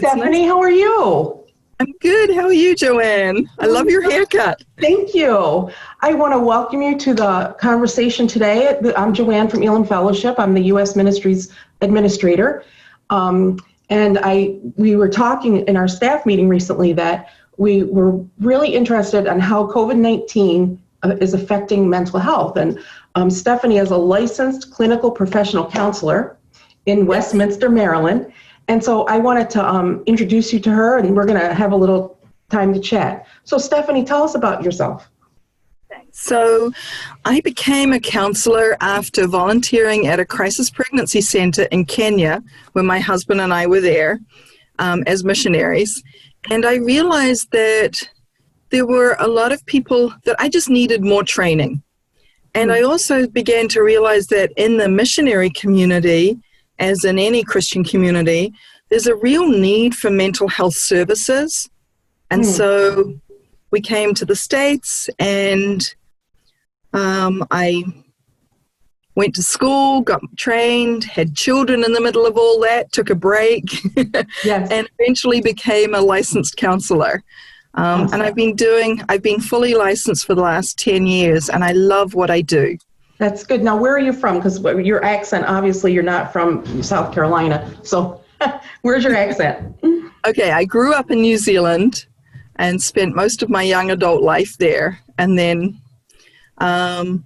It's Stephanie. nice. How are you? I'm good. How are you, Joanne? I love your haircut. Thank you. I want to welcome you to the conversation today. I'm Joanne from Elam Fellowship. I'm the U.S. Ministries Administrator. We were talking in our staff meeting recently that we were really interested in how COVID-19 is affecting mental health. And Stephanie is a licensed clinical professional counselor in Westminster, Maryland. And so I wanted to introduce you to her, and we're going to have a little time to chat. So Stephanie, tell us about yourself. So I became a counselor after volunteering at a crisis pregnancy center in Kenya when my husband and I were there as missionaries. And I realized that there were a lot of people that I just needed more training. And I also began to realize that in the missionary community, as in any Christian community, there's a real need for mental health services. And so we came to the States, and I went to school, got trained, had children in the middle of all that, took a break, and eventually became a licensed counselor. And I've been fully licensed for the last 10 years, and I love what I do. That's good. Now, where are you from? Because your accent, obviously, you're not from South Carolina. So where's your accent? Okay, I grew up in New Zealand and spent most of my young adult life there, and then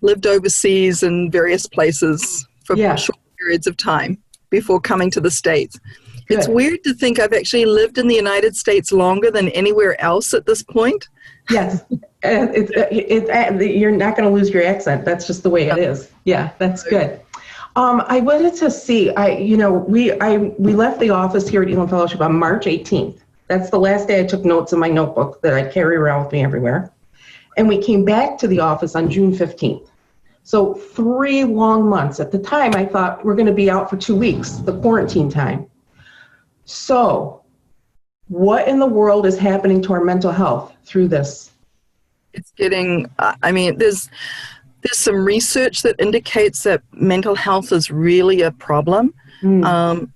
lived overseas in various places for short periods of time before coming to the States. Good. It's weird to think I've actually lived in the United States longer than anywhere else at this point. Yes. You're not going to lose your accent. That's just the way it is. Yeah, that's good. I wanted to see, we left the office here at Elam Fellowship on March 18th. That's the last day I took notes in my notebook that I carry around with me everywhere. And we came back to the office on June 15th. So 3 long months. At the time, I thought we're going to be out for 2 weeks, the quarantine time. So what in the world is happening to our mental health through this? It's getting, there's some research that indicates that mental health is really a problem. We're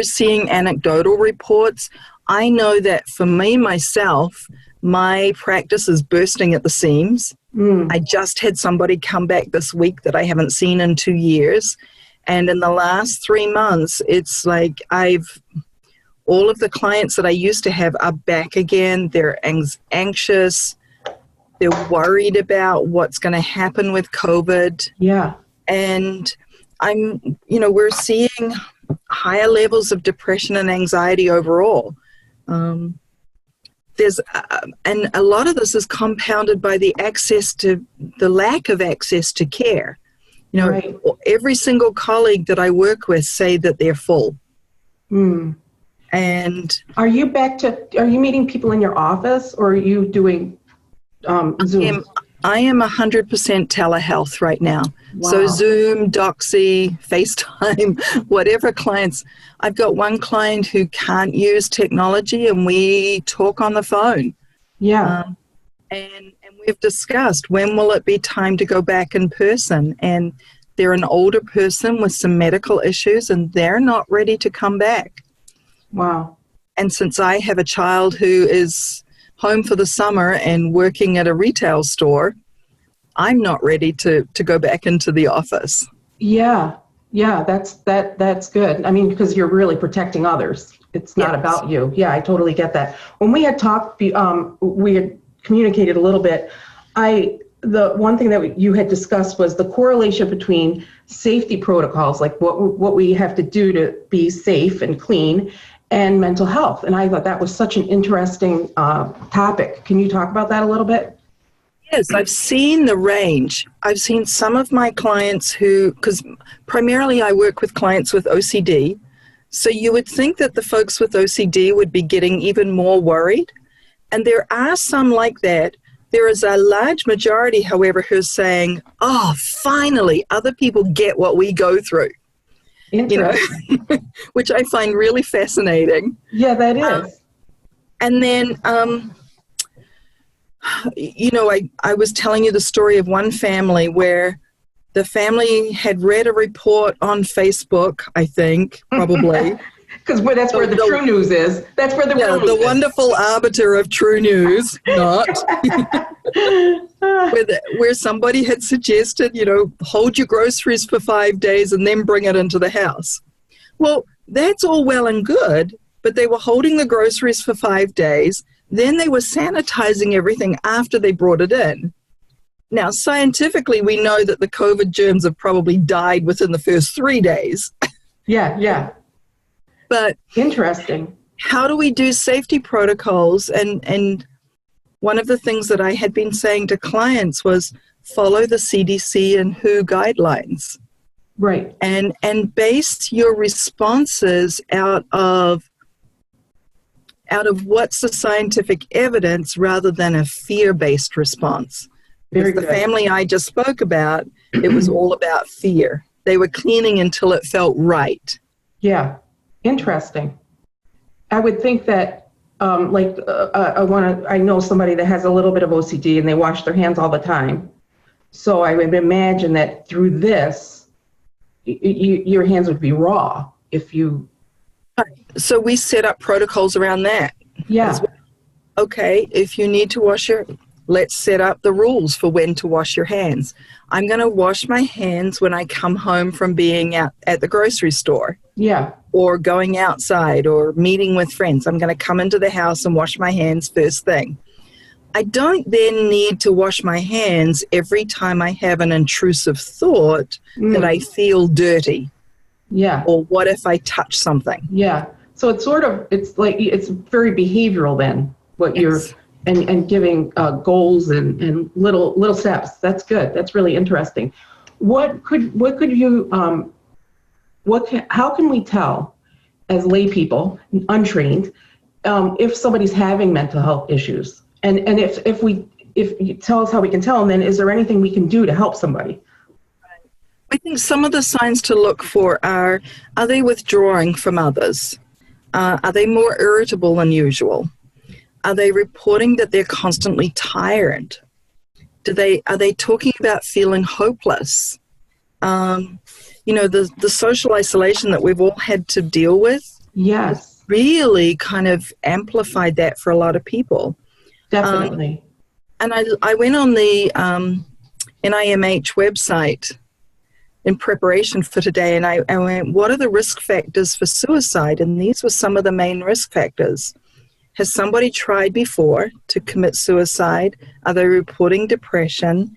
seeing anecdotal reports. I know that for me, myself, my practice is bursting at the seams. I just had somebody come back this week that I haven't seen in 2 years. And in the last 3 months, it's like all of the clients that I used to have are back again. They're anxious. They're worried about what's going to happen with COVID. Yeah. And we're seeing higher levels of depression and anxiety overall. And a lot of this is compounded by the lack of access to care. Right. Every single colleague that I work with say that they're full. And are you meeting people in your office, or are you doing Zoom? I am 100% telehealth right now. Wow. So Zoom, Doxy, FaceTime, whatever clients. I've got one client who can't use technology, and we talk on the phone. Yeah. And we've discussed when will it be time to go back in person. And they're an older person with some medical issues, and they're not ready to come back. Wow. And since I have a child who is home for the summer and working at a retail store, I'm not ready to go back into the office. Yeah, that's good. I mean, because you're really protecting others. It's not about you. Yeah, I totally get that. When we had talked, we had communicated a little bit. The one thing that you had discussed was the correlation between safety protocols, like what we have to do to be safe and clean, and mental health. And I thought that was such an interesting topic. Can you talk about that a little bit? Yes, I've seen the range. I've seen some of my clients because primarily I work with clients with OCD. So you would think that the folks with OCD would be getting even more worried. And there are some like that. There is a large majority, however, who's saying, oh, finally, other people get what we go through. Which I find really fascinating. Yeah, that is. And then, I was telling you the story of one family where the family had read a report on Facebook, I think, probably, Because that's where the true news is. That's where the real news the is. wonderful arbiter of true news, not where somebody had suggested, hold your groceries for 5 days and then bring it into the house. Well, that's all well and good, but they were holding the groceries for 5 days. Then they were sanitizing everything after they brought it in. Now, scientifically, we know that the COVID germs have probably died within the first 3 days. Yeah. But interesting. How do we do safety protocols? And one of the things that I had been saying to clients was follow the CDC and WHO guidelines. Right. And base your responses out of what's the scientific evidence rather than a fear-based response. Because the family I just spoke about, it was all about fear. They were cleaning until it felt right. Yeah. Interesting. I would think that, I know somebody that has a little bit of OCD and they wash their hands all the time. So I would imagine that through this, your hands would be raw if you. So we set up protocols around that. Yeah. Okay, if you need to let's set up the rules for when to wash your hands. I'm going to wash my hands when I come home from being out at the grocery store. Yeah. Or going outside or meeting with friends. I'm going to come into the house and wash my hands first thing. I don't then need to wash my hands every time I have an intrusive thought that I feel dirty. Yeah. Or what if I touch something? Yeah. So it's it's very behavioral then, what you're, and giving goals and little steps. That's good. That's really interesting. How can we tell as lay people, untrained, if somebody's having mental health issues? And if you tell us how we can tell them, then is there anything we can do to help somebody? I think some of the signs to look for are they withdrawing from others? Are they more irritable than usual? Are they reporting that they're constantly tired? Are they talking about feeling hopeless? The social isolation that we've all had to deal with. Yes. Really kind of amplified that for a lot of people. Definitely. And I went on the NIMH website in preparation for today, and I went, what are the risk factors for suicide? And these were some of the main risk factors. Has somebody tried before to commit suicide? Are they reporting depression?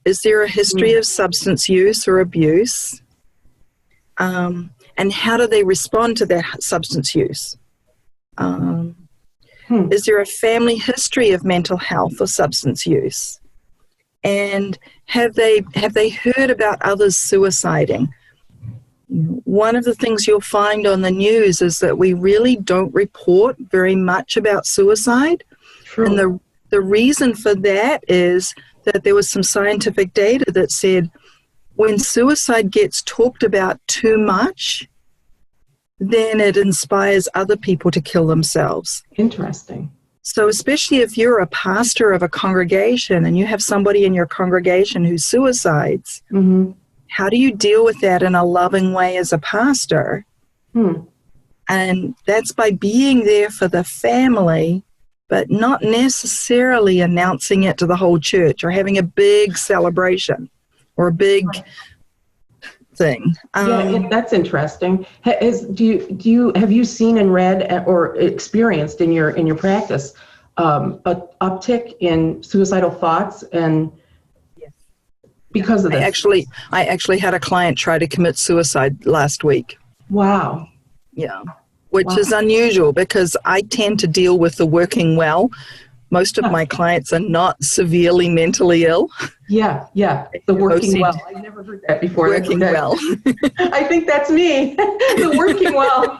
Is there a history of substance use or abuse? And how do they respond to that substance use? Is there a family history of mental health or substance use? And have they heard about others suiciding? One of the things you'll find on the news is that we really don't report very much about suicide. True. And the reason for that is that there was some scientific data that said when suicide gets talked about too much, then it inspires other people to kill themselves. Interesting. So especially if you're a pastor of a congregation and you have somebody in your congregation who suicides, how do you deal with that in a loving way as a pastor? And that's by being there for the family, but not necessarily announcing it to the whole church or having a big celebration or a big thing. That's interesting. Have you seen and read or experienced in your practice an uptick in suicidal thoughts and because of this? I actually had a client try to commit suicide last week. Wow. Yeah, which is unusual because I tend to deal with the working well. Most of my clients are not severely mentally ill. Yeah. The working well. I've never heard that before. Working well. I think that's me. The working well.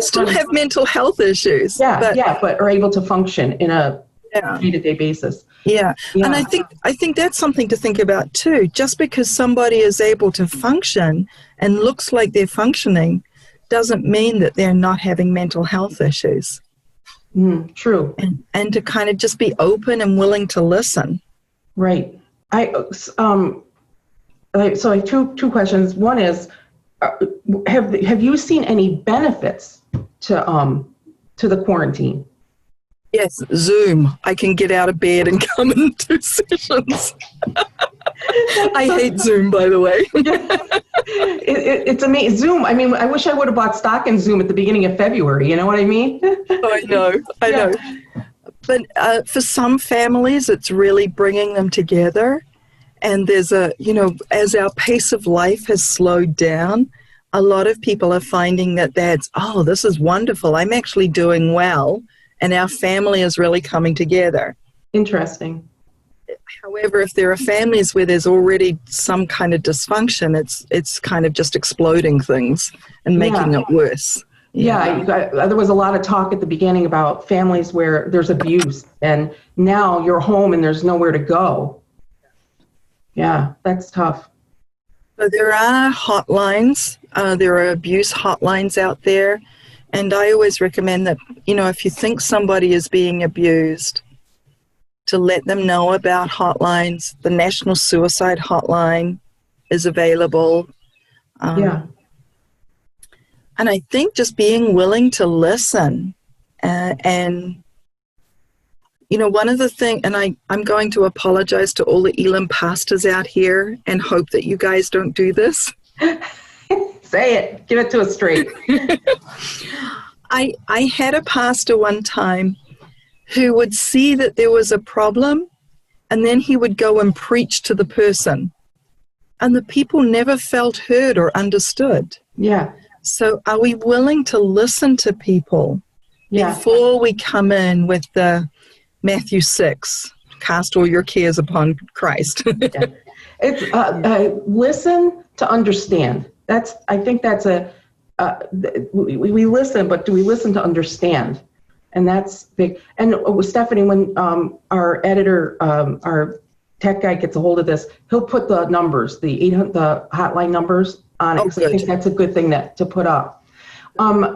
Still have mental health issues. But are able to function in a day-to-day basis. Yeah. And I think that's something to think about too. Just because somebody is able to function and looks like they're functioning doesn't mean that they're not having mental health issues. True. And to kind of just be open and willing to listen. Right. So I have two questions. One is, have you seen any benefits to the quarantine? Yes, Zoom. I can get out of bed and come and do sessions. I hate Zoom, by the way. It's amazing. Zoom. I mean, I wish I would have bought stock in Zoom at the beginning of February. You know what I mean? I know. But for some families, it's really bringing them together. And there's as our pace of life has slowed down, a lot of people are finding that this is wonderful. I'm actually doing well. And our family is really coming together. Interesting. However, if there are families where there's already some kind of dysfunction, it's kind of just exploding things and making it worse. Yeah, there was a lot of talk at the beginning about families where there's abuse, and now you're home and there's nowhere to go. Yeah, that's tough. So there are hotlines. There are abuse hotlines out there. And I always recommend that, if you think somebody is being abused, to let them know about hotlines. The National Suicide Hotline is available. And I think just being willing to listen. And one of the things, and I'm going to apologize to all the Elam pastors out here and hope that you guys don't do this. Say it. Give it to us straight. I had a pastor one time who would see that there was a problem, and then he would go and preach to the person. And the people never felt heard or understood. Yeah. So are we willing to listen to people before we come in with the Matthew 6, cast all your cares upon Christ? It's listen to understand. I think that's we listen, but do we listen to understand? And that's big. And Stephanie, when our editor, our tech guy gets a hold of this, he'll put the numbers, the hotline numbers on it. So I think that's a good thing to put up.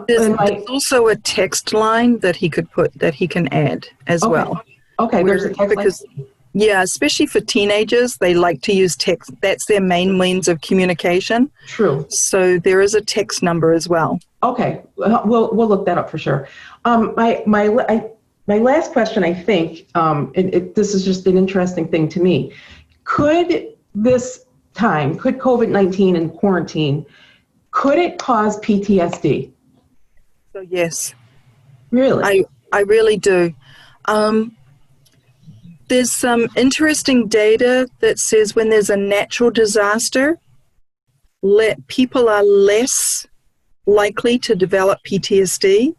There's also a text line that he can add as well. Okay, there's a text line. Yeah, especially for teenagers, they like to use text. That's their main means of communication. True. So there is a text number as well. Okay, we'll look that up for sure. My last question, I think, this is just an interesting thing to me. Could COVID-19 and quarantine, could it cause PTSD? So yes. Really? I really do. There's some interesting data that says when there's a natural disaster, people are less likely to develop PTSD.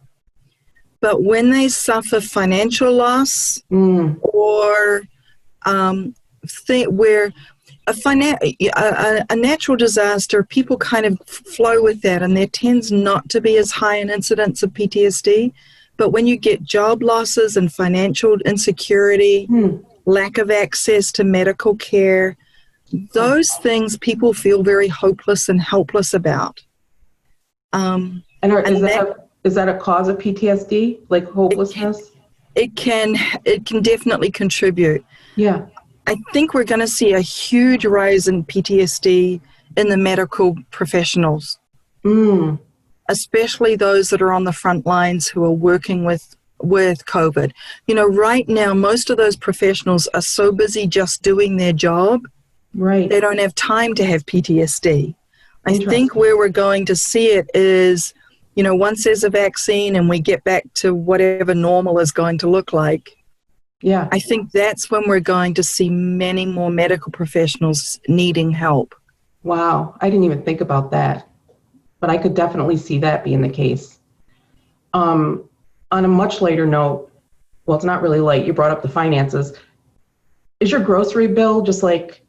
But when they suffer financial loss or where a natural disaster, people kind of flow with that, and there tends not to be as high an incidence of PTSD. But when you get job losses and financial insecurity, lack of access to medical care, those things people feel very hopeless and helpless about. Is that a cause of PTSD, like hopelessness? It can definitely contribute. Yeah. I think we're going to see a huge rise in PTSD in the medical professionals. Especially those that are on the front lines who are working with COVID. Right now, most of those professionals are so busy just doing their job. Right. They don't have time to have PTSD. I think where we're going to see it is, once there's a vaccine and we get back to whatever normal is going to look like. Yeah. I think that's when we're going to see many more medical professionals needing help. Wow. I didn't even think about that. But I could definitely see that being the case. On a much later note, well, it's not really light. You brought up the finances. Is your grocery bill just like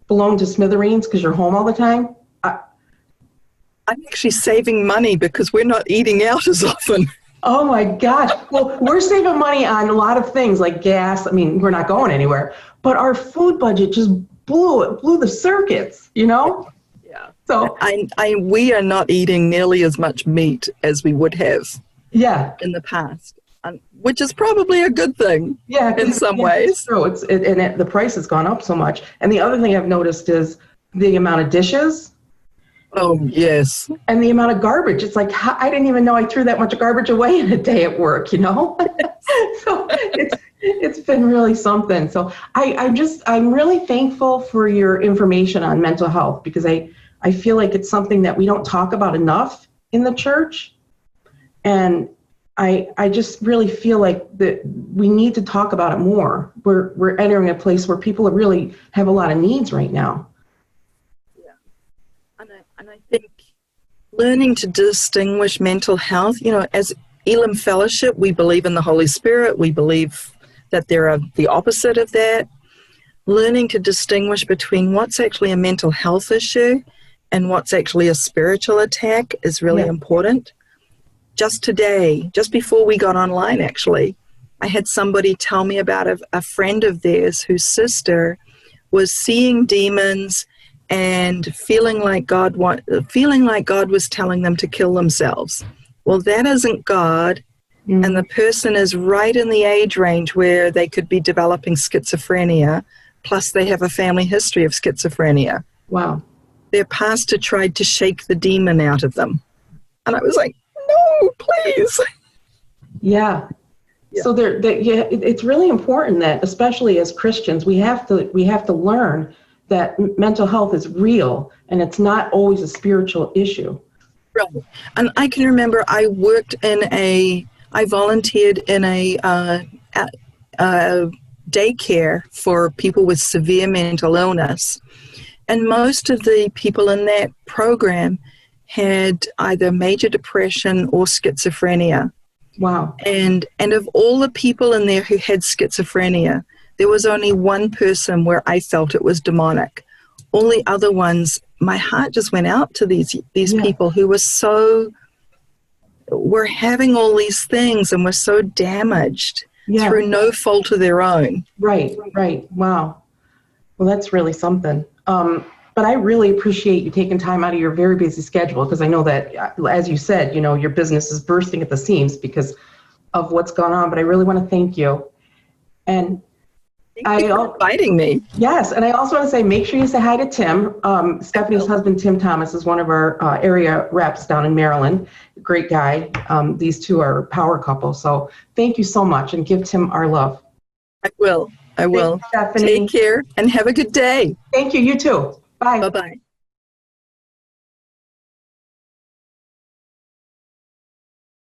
blown to smithereens because you're home all the time? I'm actually saving money because we're not eating out as often. Oh my gosh. Well, we're saving money on a lot of things like gas. I mean, we're not going anywhere. But our food budget just blew the circuits, Yeah. So we are not eating nearly as much meat as we would have in the past, which is probably a good thing in some ways. It's true. The price has gone up so much. And the other thing I've noticed is the amount of dishes. Oh, yes. And the amount of garbage, it's like, I didn't even know I threw that much garbage away in a day at work, you know? So it's been really something. So I'm really thankful for your information on mental health, because I feel like it's something that we don't talk about enough in the church. And I just really feel like that we need to talk about it more. We're entering a place where people really have a lot of needs right now. Yeah. And I think learning to distinguish mental health, you know, as Elam Fellowship, we believe in the Holy Spirit. We believe that there are the opposite of that. Learning to distinguish between what's actually a mental health issue and what's actually a spiritual attack is really important. Just today, just before we got online, actually, I had somebody tell me about a friend of theirs whose sister was seeing demons and feeling like God was telling them to kill themselves. Well, that isn't God, and the person is right in the age range where they could be developing schizophrenia, plus they have a family history of schizophrenia. Wow. Their pastor tried to shake the demon out of them. And I was like, no, please. Yeah. So it's really important that, especially as Christians, we have to learn that mental health is real and it's not always a spiritual issue. Right. And I can remember I volunteered in a daycare for people with severe mental illness. And most of the people in that program had either major depression or schizophrenia. Wow. And of all the people in there who had schizophrenia, there was only one person where I felt it was demonic. All the other ones, my heart just went out to these people who were having all these things and were so damaged through no fault of their own. Right. Wow. Well, that's really something. But I really appreciate you taking time out of your very busy schedule, because I know that, as you said, you know, your business is bursting at the seams because of what's going on. But I really want to thank you. And Thank you for inviting me. Yes, and I also want to say, make sure you say hi to Tim. Stephanie's husband, Tim Thomas, is one of our area reps down in Maryland. Great guy. These two are a power couple. So thank you so much, and give Tim our love. I will. Thanks, Stephanie. Take care and have a good day. Thank you. You too. Bye. Bye-bye.